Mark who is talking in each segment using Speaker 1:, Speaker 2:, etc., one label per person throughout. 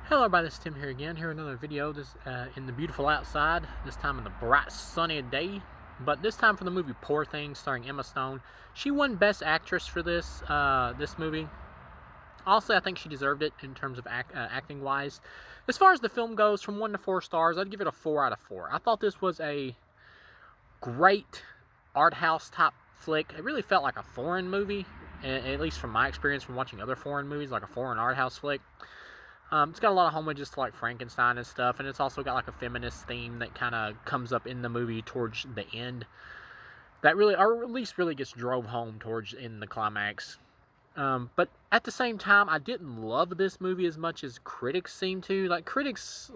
Speaker 1: Hello everybody, this is Tim here again, here with another video, in the beautiful outside, this time in the bright sunny day, but this time for the movie Poor Things starring Emma Stone. She won Best Actress for this movie. Also, I think she deserved it in terms of acting wise. As far as the film goes, from 1 to 4 stars, I'd give it a 4 out of 4. I thought this was a great art house type flick. It really felt like a foreign movie, at least from my experience from watching other foreign movies, like a foreign art house flick. It's got a lot of homages to like Frankenstein and stuff, and it's also got like a feminist theme that kind of comes up in the movie towards the end. That really, or at least really gets drove home towards in the climax. But at the same time, I didn't love this movie as much as critics seem to. Like critics,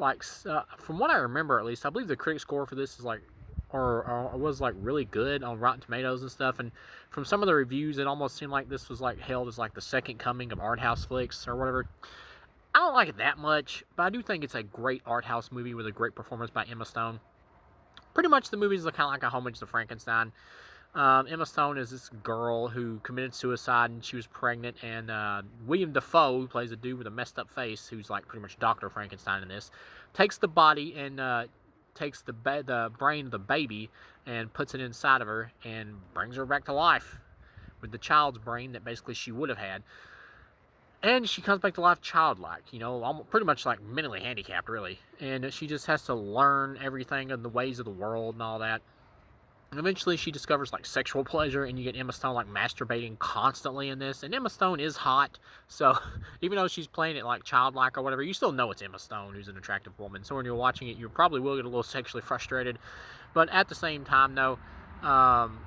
Speaker 1: from what I remember at least, I believe the critic score for this is like, or was like really good on Rotten Tomatoes and stuff. And from some of the reviews, it almost seemed like this was like hailed as like the second coming of art house flicks or whatever. I don't like it that much, but I do think it's a great art house movie with a great performance by Emma Stone. Pretty much the movie is kind of like a homage to Frankenstein. Emma Stone is this girl who committed suicide and she was pregnant, and William Dafoe, who plays a dude with a messed up face, who's like pretty much Dr. Frankenstein in this, takes the body and takes the brain of the baby and puts it inside of her and brings her back to life with the child's brain that basically she would have had. And she comes back to life childlike, pretty much like mentally handicapped, really. And she just has to learn everything and the ways of the world and all that. And eventually she discovers like sexual pleasure, and you get Emma Stone like masturbating constantly in this. And Emma Stone is hot, so even though she's playing it like childlike or whatever, you still know it's Emma Stone, who's an attractive woman. So when you're watching it, you probably will get a little sexually frustrated. But at the same time, though, um,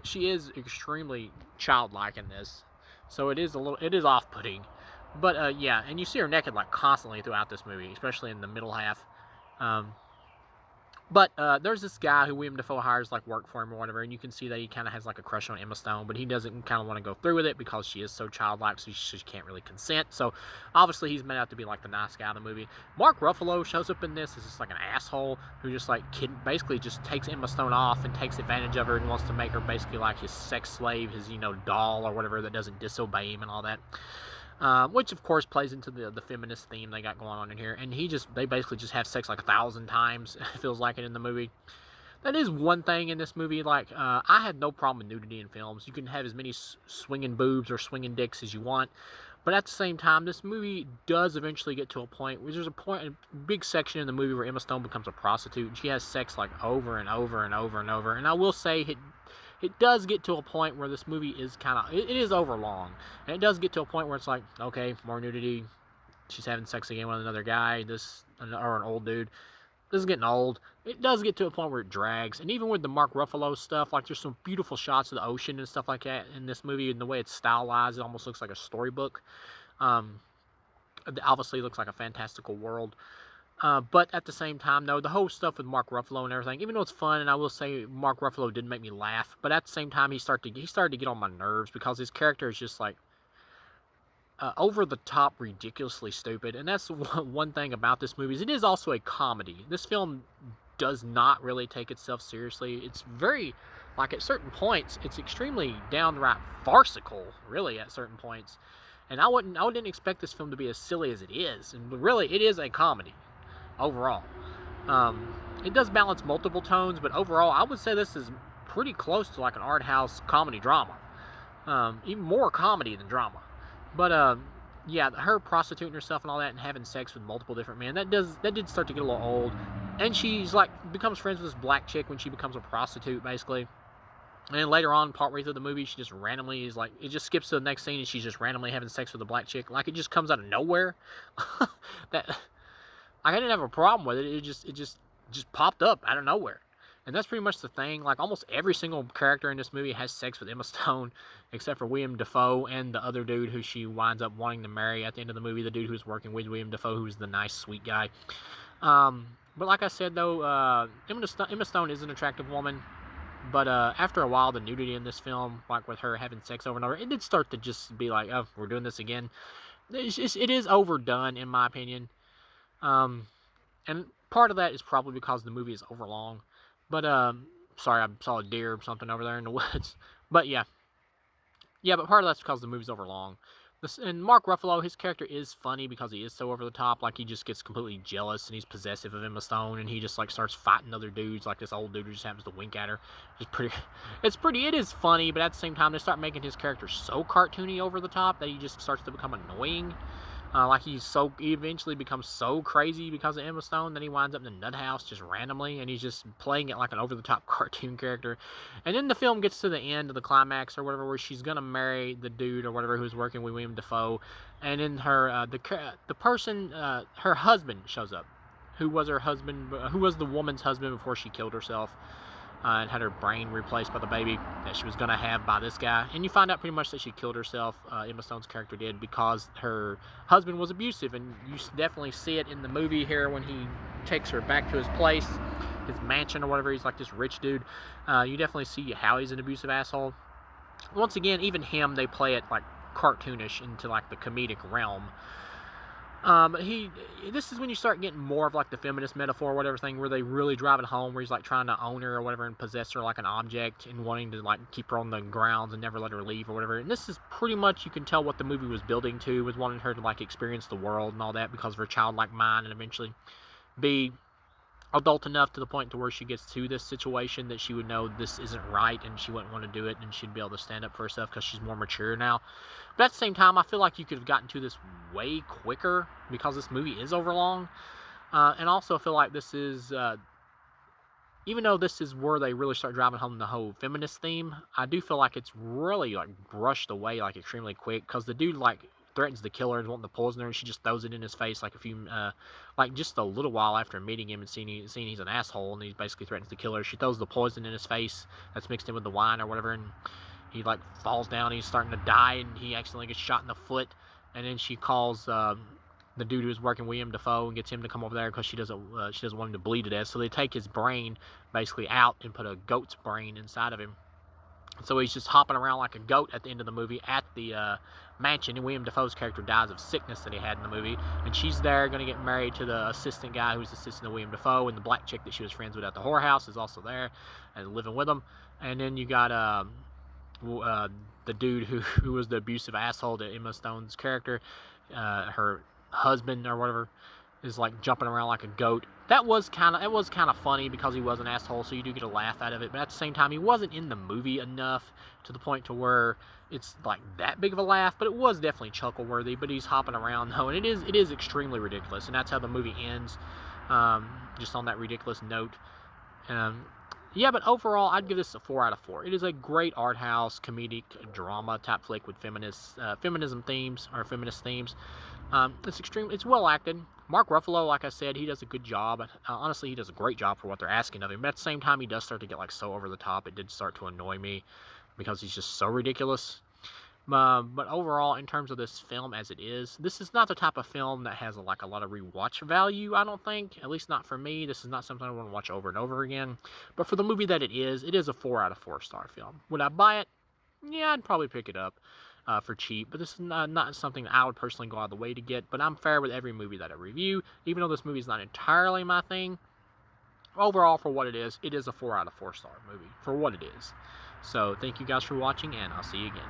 Speaker 1: she is extremely childlike in this, so it is off-putting. But yeah, and you see her naked like constantly throughout this movie, especially in the middle half. Um, but there's this guy who William Dafoe hires like work for him or whatever, and you can see that he kind of has like a crush on Emma Stone, but he doesn't kind of want to go through with it because she is so childlike, so she can't really consent. So obviously he's meant out to be like the nice guy of the movie. Mark Ruffalo shows up in this as just like an asshole who just like basically just takes Emma Stone off and takes advantage of her and wants to make her basically like his sex slave, his doll or whatever that doesn't disobey him and all that. Which of course plays into the feminist theme they got going on in here, and they basically just have sex like 1,000 times. It feels like it in the movie. That is one thing in this movie. Like I had no problem with nudity in films. You can have as many swinging boobs or swinging dicks as you want, but at the same time, this movie does eventually get to a point where there's a big section in the movie where Emma Stone becomes a prostitute, and she has sex like over and over and over and over. And I will say it does get to a point where this movie is it is over long, and it does get to a point where it's like, okay, more nudity, she's having sex again with another guy, or an old dude. This is getting old. It does get to a point where it drags, and even with the Mark Ruffalo stuff, like there's some beautiful shots of the ocean and stuff like that in this movie, and the way it's stylized, it almost looks like a storybook. um, Obviously it looks like a fantastical world. But at the same time, though, the whole stuff with Mark Ruffalo and everything, even though it's fun, and I will say Mark Ruffalo did make me laugh, but at the same time, he started to get on my nerves because his character is just like over the top, ridiculously stupid. And that's one thing about this movie is it is also a comedy. This film does not really take itself seriously. It's very, like, at certain points, it's extremely downright farcical, really, at certain points. And I didn't expect this film to be as silly as it is. And really, it is a comedy overall. It does balance multiple tones, but overall, I would say this is pretty close to like an art house comedy drama. Even more comedy than drama. But yeah, her prostituting herself and all that, and having sex with multiple different men, that did start to get a little old. And she's like becomes friends with this black chick when she becomes a prostitute, basically. And then later on, partway through the movie, she just randomly is like, it just skips to the next scene, and she's just randomly having sex with a black chick. Like, it just comes out of nowhere. That I didn't have a problem with it. It just popped up out of nowhere. And that's pretty much the thing. Like, almost every single character in this movie has sex with Emma Stone, except for William Dafoe and the other dude who she winds up wanting to marry at the end of the movie, the dude who's working with William Dafoe, who's the nice, sweet guy. But like I said, though, Emma Stone is an attractive woman. But after a while, the nudity in this film, like with her having sex over and over, it did start to just be like, oh, we're doing this again. It is overdone, in my opinion. Um, and part of that is probably because the movie is overlong. But sorry, I saw a deer or something over there in the woods. But yeah, but part of that's because the movie's overlong. And Mark Ruffalo, his character is funny because he is so over the top. Like, he just gets completely jealous and he's possessive of Emma Stone, and he just like starts fighting other dudes. Like this old dude who just happens to wink at her. It is funny, but at the same time, they start making his character so cartoony over the top that he just starts to become annoying. Like he eventually becomes so crazy because of Emma Stone that he winds up in the nut house just randomly, and he's just playing it like an over-the-top cartoon character. And then the film gets to the end of the climax or whatever, where she's gonna marry the dude or whatever who's working with William Dafoe, and then her her husband shows up, who was the woman's husband before she killed herself. And had her brain replaced by the baby that she was going to have by this guy. And you find out pretty much that she killed herself, Emma Stone's character did, because her husband was abusive. And you definitely see it in the movie here when he takes her back to his place, his mansion or whatever. He's like this rich dude. You definitely see how he's an abusive asshole. Once again, even him, they play it like cartoonish into like the comedic realm. This is when you start getting more of like the feminist metaphor, whatever thing, where they really drive it home, where he's like trying to own her or whatever and possess her like an object and wanting to like keep her on the grounds and never let her leave or whatever. And this is pretty much, you can tell what the movie was building to, was wanting her to like experience the world and all that because of her childlike mind, and eventually be adult enough to the point to where she gets to this situation that she would know this isn't right and she wouldn't want to do it, and she'd be able to stand up for herself because she's more mature now. But at the same time, I feel like you could have gotten to this way quicker because this movie is overlong. And also I feel like this is, even though this is where they really start driving home the whole feminist theme, I do feel like it's really like brushed away like extremely quick, because the dude like threatens to kill her and wanting to poison her, and she just throws it in his face like just a little while after meeting him and seeing he's an asshole, and he basically threatens to kill her. She throws the poison in his face that's mixed in with the wine or whatever, and he like falls down, and he's starting to die, and he accidentally gets shot in the foot. And then she calls the dude who's working William Dafoe and gets him to come over there because she doesn't want him to bleed to death. So they take his brain basically out and put a goat's brain inside of him. So he's just hopping around like a goat at the end of the movie at the mansion, and William Dafoe's character dies of sickness that he had in the movie, and she's there going to get married to the assistant guy who's assistant to William Dafoe, and the black chick that she was friends with at the whorehouse is also there and living with him. And then you got the dude who was the abusive asshole to Emma Stone's character, her husband or whatever, is like jumping around like a goat. It was kind of funny because he was an asshole, so you do get a laugh out of it. But at the same time, he wasn't in the movie enough to the point to where it's like that big of a laugh. But it was definitely chuckle worthy. But he's hopping around though, and it is extremely ridiculous, and that's how the movie ends. Just on that ridiculous note. Yeah, but overall, I'd give this a 4 out of 4. It is a great art house, comedic drama type flick with feminism themes, or feminist themes. It's well acted. Mark Ruffalo, like I said, he does a good job. Honestly, he does a great job for what they're asking of him. But at the same time, he does start to get like so over the top. It did start to annoy me because he's just so ridiculous. But overall, in terms of this film as it is, this is not the type of film that has like a lot of rewatch value, I don't think. At least not for me. This is not something I want to watch over and over again. But for the movie that it is a 4 out of 4 star film. Would I buy it? Yeah, I'd probably pick it up for cheap. But this is not something I would personally go out of the way to get. But I'm fair with every movie that I review, even though this movie is not entirely my thing. Overall, for what it is a 4 out of 4 star movie for what it is. So thank you guys for watching, and I'll see you again.